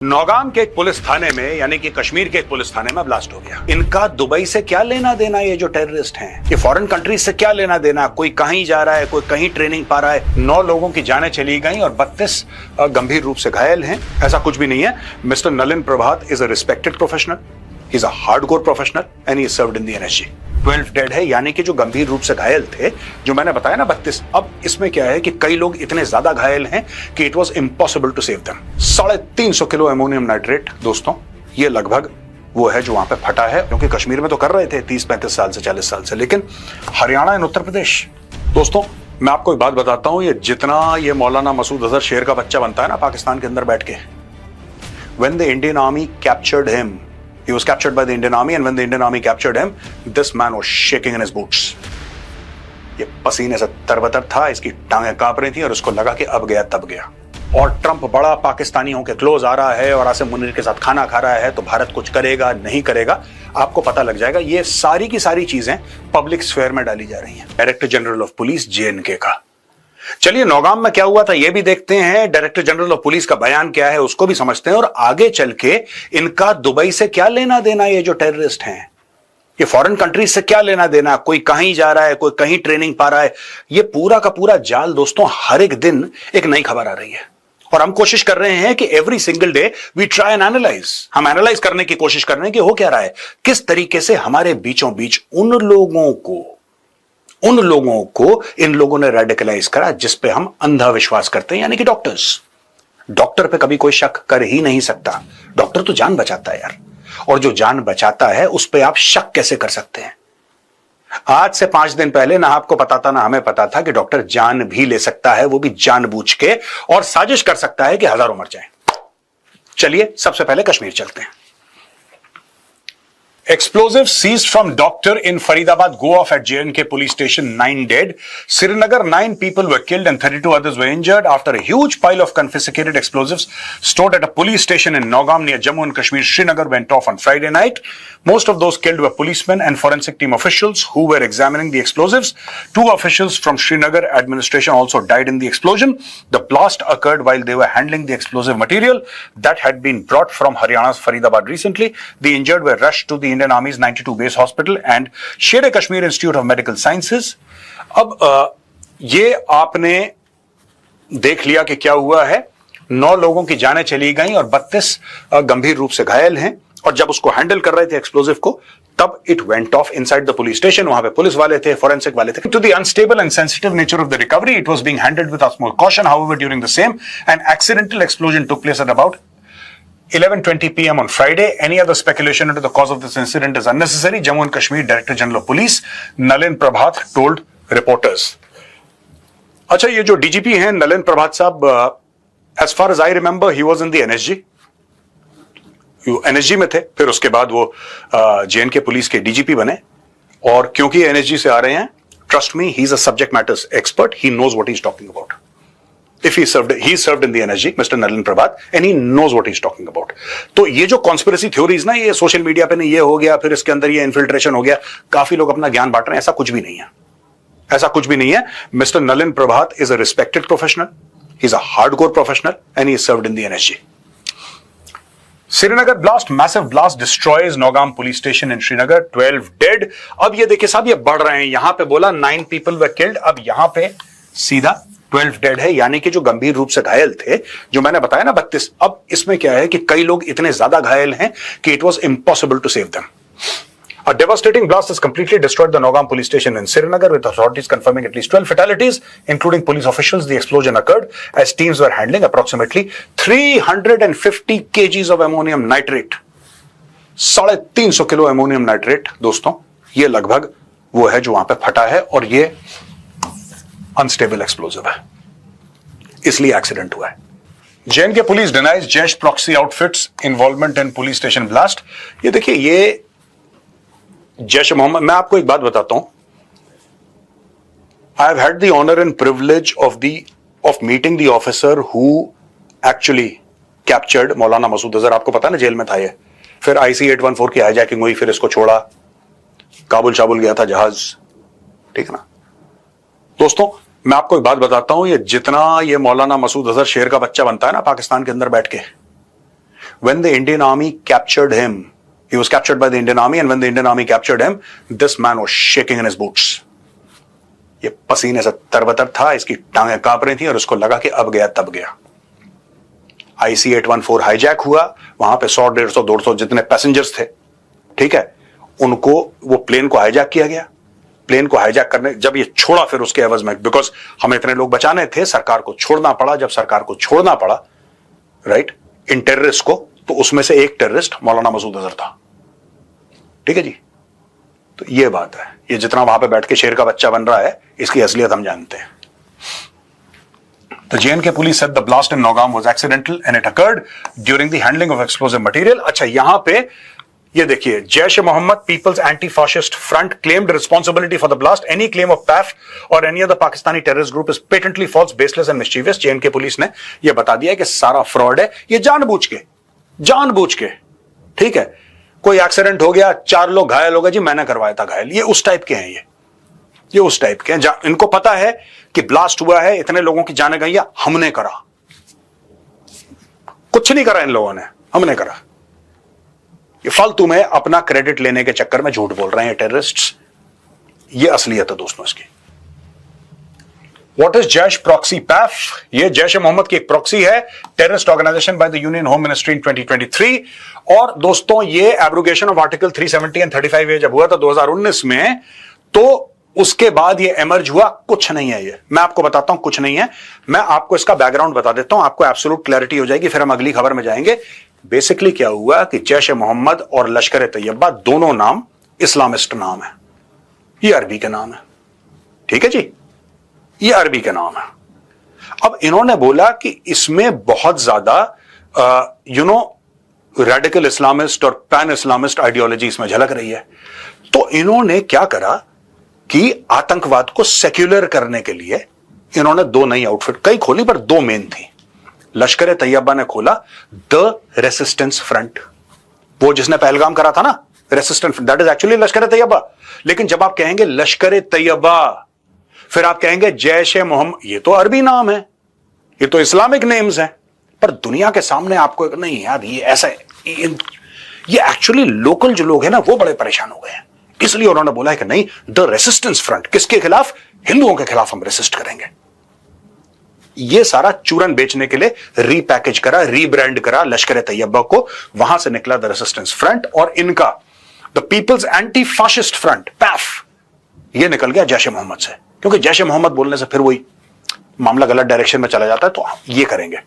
नौगाम के एक पुलिस थाने में यानी कि कश्मीर के एक पुलिस थाने में ब्लास्ट हो गया। इनका दुबई से क्या लेना देना, ये जो टेररिस्ट हैं, ये फॉरेन कंट्रीज से क्या लेना देना। कोई कहीं जा रहा है, कोई कहीं ट्रेनिंग पा रहा है। 9 लोगों की जानें चली गई और 32 गंभीर रूप से घायल हैं। ऐसा कुछ भी नहीं है। Mister Nalin Prabhat is a respected professional, he is a hardcore professional and he served in the NSG. 12 dead है, यानी कि जो गंभीर रूप से घायल थे, जो मैंने बताया ना 32। अब इसमें क्या है कि कई लोग इतने ज्यादा घायल हैं कि it was impossible to save them. 350 kilo ammonium nitrate दोस्तों, ये लगभग वो है जो वहां पे फटा है, क्योंकि कश्मीर में तो कर रहे थे 30-35 साल से 40 साल से, लेकिन हरियाणा एंड उत्तर प्रदेश। दोस्तों मैं आपको एक बात बताता हूं, ये जितना ये मौलाना मसूद अजहर शेर का बच्चा बनता है ना पाकिस्तान के अंदर बैठ के, when the Indian army captured him, he was captured by the Indian Army, and when the Indian Army captured him, this man was shaking in his boots. ये पसीने से तरबतर था, इसकी टांगें कांप रही थी और उसको लगा कि अब गया तब गया। और ट्रंप बड़ा पाकिस्तानियों के क्लोज आ रहा है और आसिम मुनीर के साथ खाना खा रहा है, तो भारत कुछ करेगा नहीं करेगा आपको पता लग जाएगा। ये सारी की सारी चीजें पब्लिक स्फेयर में डाली जा रही हैं। Director general of police JNK का, चलिए नौगाम में क्या हुआ था ये भी देखते हैं, डायरेक्टर जनरल ऑफ पुलिस का बयान क्या है उसको भी समझते हैं, और आगे चल के इनका दुबई से क्या लेना देना, ये जो टेररिस्ट हैं, ये फॉरेन कंट्रीज से क्या लेना देना। कोई कहीं जा रहा है, कोई कहीं ट्रेनिंग पा रहा है। ये पूरा का पूरा जाल दोस्तों, हर एक दिन एक नई खबर आ रही है और हम कोशिश कर रहे हैं कि every single day we try and analyse. हम एनालाइज करने की कोशिश कर रहे हैं कि हो क्या रहा है, किस तरीके से हमारे बीचों बीच उन लोगों को इन लोगों ने रेडिकलाइज करा जिस पे हम अंधा विश्वास करते हैं, यानी कि डॉक्टर्स। डॉक्टर पे कभी कोई शक कर ही नहीं सकता। डॉक्टर तो जान बचाता है यार, और जो जान बचाता है उस पे आप शक कैसे कर सकते हैं। आज से 5 दिन पहले ना आपको पता था ना हमें पता था कि डॉक्टर जान भी ले सकता है, वो भी जानबूझ के, और साजिश कर सकता है कि हजारों मर जाएं। चलिए सबसे पहले कश्मीर चलते हैं। Explosives seized from doctor in Faridabad go off at J&K police station, 9 dead. Srinagar, 9 people were killed and 32 others were injured after a huge pile of confiscated explosives stored at a police station in Nogam near Jammu and Kashmir, Srinagar went off on Friday night. Most of those killed were policemen and forensic team officials who were examining the explosives. 2 officials from Srinagar administration also died in the explosion. The blast occurred while they were handling the explosive material that had been brought from Haryana's Faridabad recently. The injured were rushed to the Indian Army's 92 base hospital and Sher-e-Kashmir Institute of Medical Sciences. अब ये आपने देख लिया कि क्या हुआ है। 9 लोगों की जानें चली गई और 32 गंभीर रूप से घायल हैं। और जब उसको हैंडल कर रहे थे एक्सप्लोजिव को, तब it went off inside the police station. वहां पे पुलिस वाले थे, फोरेंसिक वाले थे। To the unstable and sensitive nature of the recovery, it was being handled with utmost caution. However, during the same, an accidental explosion took place at about 11:20 p.m. on Friday. Any other speculation into the cause of this incident is unnecessary. Jammu and Kashmir Director General of Police Nalin Prabhat told reporters. अच्छा, ये जो DGP हैं नलिन प्रभात साहब, as far as I remember, he was in the NSG. NSG में थे, फिर उसके बाद वो जेएनके पुलिस के डीजीपी बने। और क्योंकि एनएसजी से आ रहे हैं, trust me, he is a subject matters expert, he knows what he is talking about. If he served in the NSG, Mr. Nalin Prabhat, and he knows what he's talking about. तो ये जो conspiracy theories ना, ये social media पे नहीं, ये हो गया, फिर इसके अंदर ये इन्फिल्ट्रेशन हो गया, काफी लोग अपना ज्ञान बांट रहे हैं, ऐसा कुछ भी नहीं है। ऐसा कुछ भी नहीं है। Mister Nalin Prabhat is a respected professional, he is a hardcore professional and he served in the NSG. Srinagar blast, massive blast destroys Nowgam police station in Srinagar, 12 dead. अब ये देखिए साहब, ये बढ़ रहे हैं। यहां पे बोला 9 पीपल वर किल्ड, अब यहां पे सीधा 12 डेड है, यानी कि जो गंभीर रूप से घायल थे, जो मैंने बताया ना 32। अब इसमें क्या है कि कई लोग इतने ज्यादा घायल हैं कि it was impossible to save them. A devastating blast has completely destroyed the Nogam police station in Srinagar, with authorities confirming at least 12 fatalities, including police officials. The explosion occurred as teams were handling approximately 350 kgs of ammonium nitrate. 350 kilo ammonium nitrate दोस्तों, ये लगभग वो है जो वहां पे फटा है, और ये अनस्टेबल एक्सप्लोजिव है, इसलिए एक्सीडेंट हुआ है। JNK police denies Jaish proxy outfits involvement in police station blast. ये देखिए, ये जैश मोहम्मद, मैं आपको एक बात बताता हूं, I have had the honour and privilege of meeting the officer who actually captured Maulana Masood Azhar. आपको पता ना, जेल में था ये, फिर IC 814 की हाईजैकिंग हुई, फिर इसको छोड़ा, काबुल शाबुल गया था जहाज, ठीक है ना दोस्तों। मैं आपको एक बात बताता हूं, ये जितना ये मौलाना मसूद अजहर शेर का बच्चा बनता है ना पाकिस्तान के अंदर बैठ के, when the Indian army captured him, he was captured by the Indian army, and when the Indian army captured him, this man was shaking in his boots. ये पसीने से तरबतर था, इसकी टांगें कांप रही थी और उसको लगा कि अब गया तब गया। IC-814 हाईजैक हुआ, वहां पे 100, 150, 200 जितने पैसेंजर्स थे, ठीक है, उनको, वो प्लेन को हाईजैक किया गया। प्लेन को हाईजैक करने जब ये छोड़ा, फिर उसके एवज में, बिकॉज हमें इतने लोग बचाने थे, सरकार को छोड़ना पड़ा। जब सरकार को छोड़ना पड़ा, राइट, इन टेररिस्ट को, तो उसमें से एक टेररिस्ट मौलाना मसूद अजहर था। ठीक है जी, तो ये बात है। ये जितना वहां पे बैठ के शेर का बच्चा बन रहा है, इसकी असलियत हम जानते हैं। The J&K police said the blast in Nagaum was accidental and it occurred during the handling of explosive material. अच्छा, यहां पे ये देखिए, Jaish-e-Mohammed People's Anti-Fascist Front claimed responsibility for the blast. Any claim of PAF or any other Pakistani terrorist group is patently false, baseless and mischievous. J&K police ने ये बता दिया कि सारा फ्रॉड है, ये जानबूझ के, ठीक है। कोई एक्सीडेंट हो गया, 4 लोग घायल हो गए, जी मैंने करवाया था घायल, ये उस टाइप के हैं। ये उस टाइप के हैं, इनको पता है कि ब्लास्ट हुआ है, इतने लोगों की जाने गई है, हमने करा। कुछ नहीं करा इन लोगों ने, हमने करा। ये फालतू में अपना क्रेडिट लेने के चक्कर में झूठ बोल रहे हैं टेररिस्ट्स। ये असलियत है दोस्तों इसकी। What is Jaish proxy PAFF? ये जैश-ए-मोहम्मद की एक प्रॉक्सी है, terrorist organisation by the union home ministry in 2023। और दोस्तों, ये abrogation of article 370 and 35A जब हुआ था 2019 में, तो उसके बाद ये एमर्ज हुआ। कुछ नहीं है ये, मैं आपको बताता हूं, कुछ नहीं है। मैं आपको इसका बैकग्राउंड बता देता हूं, आपको एब्सोल्यूट क्लैरिटी हो जाएगी, फिर हम अगली खबर में जाएंगे। बेसिकली क्या हुआ कि जैश-ए-मोहम्मद और लश्कर-ए-तैयबा दोनों नाम इस्लामिस्ट नाम है। ये अरबी के नाम है, ठीक है जी, ये अरबी के नाम है। अब इन्होंने बोला कि इसमें बहुत ज्यादा रेडिकल इस्लामिस्ट और पैन इस्लामिस्ट आइडियोलॉजी इसमें झलक रही है। तो इन्होंने क्या करा कि आतंकवाद को सेक्युलर करने के लिए इन्होंने 2 नई आउटफिट कई खोली, पर 2 मेन थी। लश्कर-ए-तैयबा ने खोला द रेसिस्टेंस फ्रंट, वो जिसने पहलगाम करा था ना, resistance, that is actually Lashkar-e-Taiba. लेकिन जब आप कहेंगे लश्कर-ए-तैयबा, फिर आप कहेंगे जैश-ए-मोहम्मद, ये तो अरबी नाम है, ये तो इस्लामिक नेम्स हैं। पर दुनिया के सामने आपको नहीं यार, ये ऐसा, ये एक्चुअली लोकल जो लोग हैं ना, वो बड़े परेशान हो गए हैं। इसलिए उन्होंने बोला है कि नहीं, द रेसिस्टेंस फ्रंट, किसके खिलाफ? हिंदुओं के खिलाफ हम रेसिस्ट करेंगे। ये सारा चूरन बेचने के लिए रीपैकेज करा, रीब्रांड करा लश्कर-ए-तैयबा को, वहां से निकला द रेसिस्टेंस फ्रंट, और इनका the people's anti fascist front PAFF, ये निकल गया जैश-ए-मोहम्मद से। क्योंकि जैश-ए-मोहम्मद बोलने से फिर वही मामला गलत डायरेक्शन में चला जाता है, तो ये करेंगे।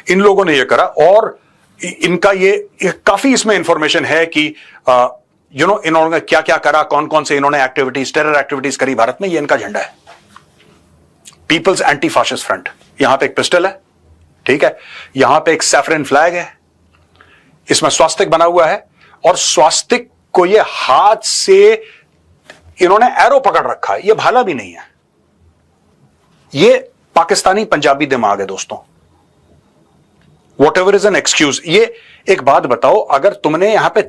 इन लोगों ने ये करा, और इनका ये काफी इसमें इंफॉर्मेशन है कि इन्होंने क्या क्या करा, कौन कौन से इन्होंने एक्टिविटीज, टेरर एक्टिविटीज करी भारत में। ये इनका झंडा है, पीपल्स एंटी फाशिस्ट फ्रंट। यहां पे एक पिस्टल है, ठीक है, यहां पे एक सैफरन फ्लैग है, इसमें स्वास्तिक बना हुआ है, और स्वास्तिक को ये हाथ से इन्होंने एरो पकड़ रखा है, ये भाला भी नहीं है। ये पाकिस्तानी पंजाबी दिमाग है दोस्तों, what ever is an excuse. ये एक बात बताओ, अगर तुमने यहां पे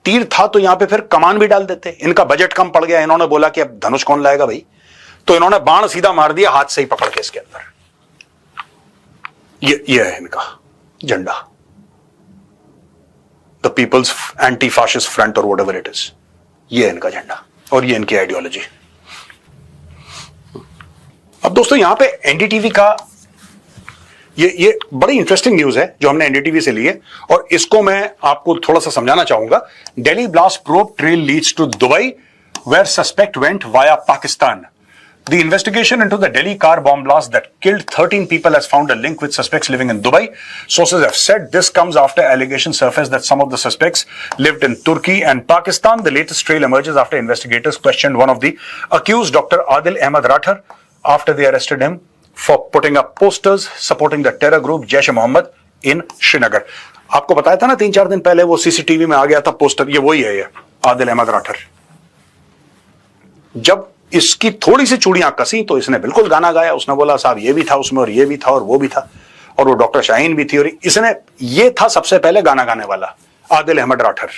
तीर था तो यहां पे फिर कमान भी डाल देते। इनका बजट कम पड़ गया, इन्होंने बोला कि अब धनुष कौन लाएगा भाई, तो इन्होंने बाण सीधा मार दिया हाथ से ही पकड़ के इसके अंदर। ये है इनका झंडा, the people's anti fascist front और व्हाट एवर इट इज। ये है इनका झंडा और ये इनकी आइडियोलॉजी। अब दोस्तों, यहां पे एनडीटीवी का ये बड़ी इंटरेस्टिंग न्यूज है जो हमने एनडीटीवी से ली है, और इसको मैं आपको थोड़ा सा समझाना चाहूंगा। Delhi blast probe trail leads to Dubai where suspect went via Pakistan. The investigation into the Delhi car bomb blast that killed 13 people has found a link with suspects living in Dubai. Sources have said this comes after allegations surfaced that some of the suspects lived in Turkey and Pakistan. The latest trail emerges after investigators questioned one of the accused, Dr. Adil Ahmed Rathar, after they arrested him for putting up posters supporting the terror group Jaish-e-Mohammed in Srinagar. आपको बताया था ना 3-4 दिन पहले वो CCTV में आ गया था पोस्टर, ये वही है, ये आदिल अहमद राठर। जब इसकी थोड़ी सी चूड़ियां कसी तो इसने बिल्कुल गाना गाया, उसने बोला साहब ये भी था उसमें और ये भी था और वो भी था, और वो डॉक्टर शाहीन भी थी, और इसने, ये था सबसे पहले गाना गाने वाला Adil Ahmad Rather.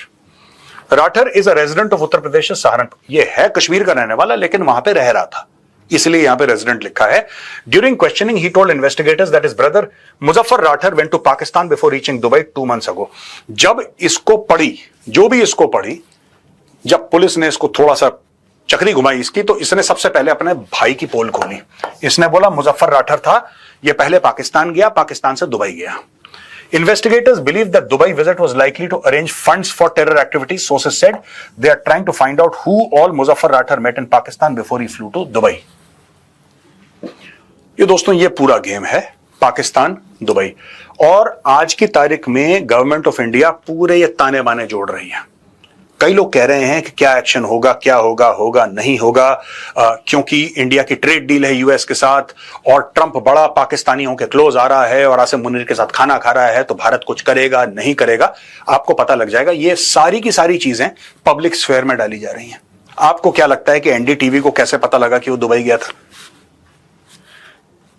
Rather is a resident of Uttar Pradesh Saharanpur. ये है कश्मीर का रहने वाला, लेकिन वहां पे रह रहा था, इसलिए यहां पे रेजिडेंट लिखा है। During questioning he told investigators that his brother Muzaffar Rather went to Pakistan before reaching Dubai 2 months ago। जब इसको पढ़ी, जो भी इसको पढ़ी, जब पुलिस ने इसको थोड़ा सा चक्री घुमाई इसकी, तो इसने सबसे पहले अपने भाई की पोल खोली। इसने बोला मुजफ्फर राठर था, यह पहले पाकिस्तान गया, पाकिस्तान से दुबई गया। Investigators believe that Dubai visit was likely to arrange funds for terror activities. Sources said they are trying to find out who all Muzaffar Rathar met in Pakistan before he flew to Dubai. ये दोस्तों ये पूरा game है Pakistan Dubai, और आज की तारीख में गवर्नमेंट ऑफ इंडिया पूरे ये ताने बाने जोड़ रही है। कई लोग कह रहे हैं कि क्या एक्शन होगा, क्या होगा, होगा नहीं होगा, क्योंकि इंडिया की ट्रेड डील है यूएस के साथ और ट्रंप बड़ा पाकिस्तानियों के क्लोज आ रहा है और आसिम मुनीर के साथ खाना खा रहा है, तो भारत कुछ करेगा नहीं करेगा। आपको पता लग जाएगा, ये सारी की सारी चीजें पब्लिक स्फेयर में डाली जा रही हैं। आपको क्या लगता है कि एनडीटीवी को कैसे पता लगा कि वो दुबई गया था?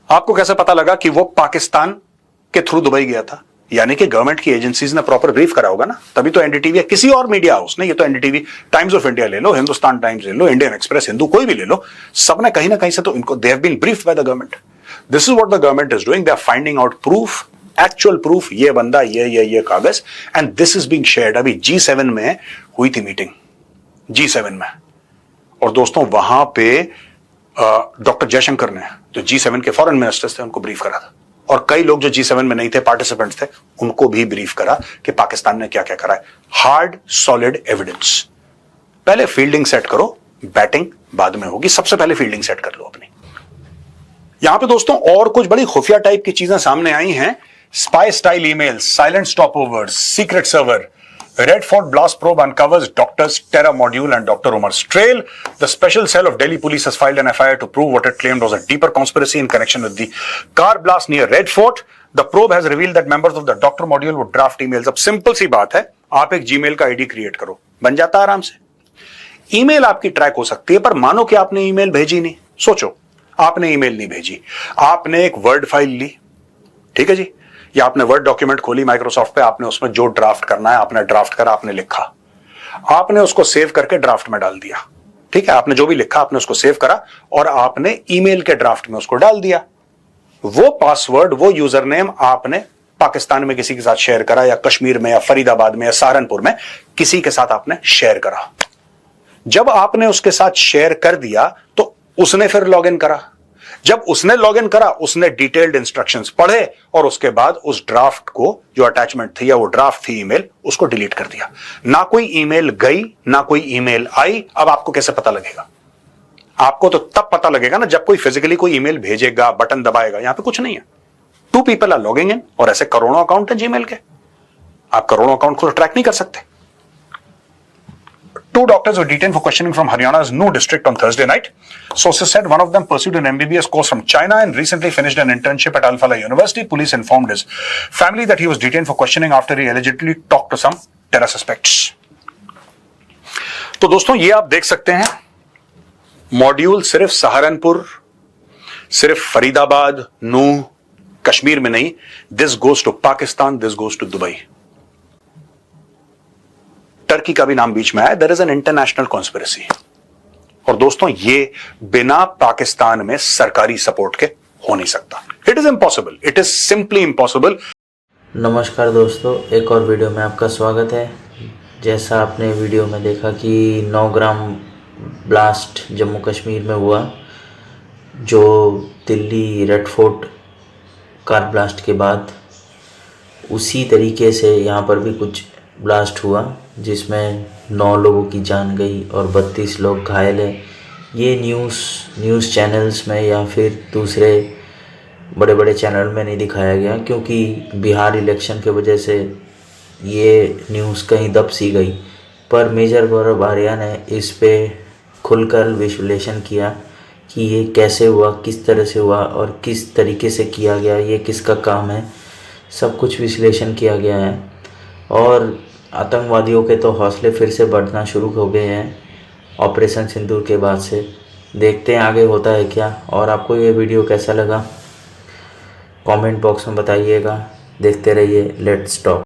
आपको कैसे पता लगा कि वो पाकिस्तान के थ्रू दुबई गया था? यानी कि गवर्नमेंट की एजेंसीज ने प्रॉपर ब्रीफ करा होगा ना, तभी तो एनडीटीवी या किसी और मीडिया हाउस ने, ये तो एनडीटीवी, टाइम्स ऑफ इंडिया ले लो, हिंदुस्तान टाइम्स ले लो, इंडियन एक्सप्रेस, हिंदू, कोई भी ले लो, सबने कहीं ना कहीं से तो इनको, they have been briefed by the government. This is what the government is doing, they are finding out proof, actual proof, ये बंदा, ये कागज, and this is being shared. अभी G7 में हुई थी मीटिंग, G7 में, और दोस्तों वहां पे डॉक्टर जयशंकर ने, जो G7 के फॉरेन मिनिस्टर्स थे, उनको ब्रीफ करा था, और कई लोग जो G7 में नहीं थे, पार्टिसिपेंट्स थे, उनको भी ब्रीफ करा कि पाकिस्तान ने क्या क्या करा है। Hard solid evidence. पहले फील्डिंग सेट करो, बैटिंग बाद में होगी, सबसे पहले फील्डिंग सेट कर लो अपनी। यहां पे दोस्तों और कुछ बड़ी खुफिया टाइप की चीजें सामने आई हैं। Spy style emails, silent stopovers, secret server, Red Fort blast probe uncovers doctor's terror module and Dr. Umar's trail. The special cell of Delhi police has filed an FIR to prove what it claimed was a deeper conspiracy in connection with the car blast near Red Fort. The probe has revealed that members of the doctor module would draft emails. अब simple सी बात है, आप एक Gmail का ID create करो, बन जाता आराम से। ईमेल आपकी ट्रैक हो सकती है, पर मानो कि आपने ईमेल भेजी नहीं। सोचो, आपने ईमेल नहीं भेजी, आपने एक वर्ड फाइल ली, ठीक है जी, या आपने वर्ड डॉक्यूमेंट खोली माइक्रोसॉफ्ट पे, आपने उसमें जो ड्राफ्ट करना है आपने ड्राफ्ट करा, आपने लिखा, आपने उसको सेव करके ड्राफ्ट में डाल दिया, ठीक है, आपने जो भी लिखा आपने उसको सेव करा और आपने ईमेल के ड्राफ्ट में उसको डाल दिया। वो पासवर्ड, वो यूजर नेम आपने पाकिस्तान में किसी के साथ शेयर करा, या कश्मीर में, या फरीदाबाद में, या सहारनपुर में किसी के साथ आपने शेयर करा। जब आपने उसके साथ शेयर कर दिया तो उसने फिर लॉग इन करा। जब उसने लॉगिन करा, उसने डिटेल्ड इंस्ट्रक्शंस पढ़े और उसके बाद उस ड्राफ्ट को, जो अटैचमेंट थी या वो ड्राफ्ट थी ईमेल, उसको डिलीट कर दिया। ना कोई ईमेल गई, ना कोई ईमेल आई। अब आपको कैसे पता लगेगा? आपको तो तब पता लगेगा ना जब कोई फिजिकली कोई ईमेल भेजेगा, बटन दबाएगा। यहां पे कुछ नहीं है, 2 people आर लॉगिंग इन, और ऐसे करोड़ों अकाउंट है जीमेल के, आप करोड़ों अकाउंट को ट्रैक नहीं कर सकते। 2 doctors were detained for questioning from Haryana's New district on Thursday night. Sources said one of them pursued an MBBS course from China and recently finished an internship at Al Falah University. Police informed his family that he was detained for questioning after he allegedly talked to some terror suspects. तो दोस्तों ये आप देख सकते हैं, module सिर्फ सहारनपुर, सिर्फ फरीदाबाद, नूह, कश्मीर में नहीं, this goes to Pakistan, this goes to Dubai. Turkey का भी नाम बीच में आया। There is an international conspiracy. और दोस्तों ये बिना पाकिस्तान में सरकारी सपोर्ट के हो नहीं सकता। It is impossible, it is simply impossible. नमस्कार दोस्तों, एक और वीडियो में आपका स्वागत है। जैसा आपने वीडियो में देखा कि 9 ग्राम ब्लास्ट जम्मू कश्मीर में हुआ, जो Delhi red fort car blast के बाद, उसी तरीके से यहाँ पर भी कुछ ब्लास्ट हुआ जिसमें 9 लोगों की जान गई और 32 लोग घायल हैं। ये न्यूज़ चैनल्स में या फिर दूसरे बड़े बड़े चैनल में नहीं दिखाया गया, क्योंकि बिहार इलेक्शन के वजह से ये न्यूज़ कहीं दब सी गई। पर मेजर गौरव आर्या ने इस पे खुलकर विश्लेषण किया कि ये कैसे हुआ, किस तरह से हुआ और किस तरीके से किया गया, ये किसका काम है, सब कुछ विश्लेषण किया गया है। और आतंकवादियों के तो हौसले फिर से बढ़ना शुरू हो गए हैं ऑपरेशन सिंदूर के बाद से। देखते हैं आगे होता है क्या। और आपको ये वीडियो कैसा लगा कमेंट बॉक्स में बताइएगा। देखते रहिए लेट्स टॉक।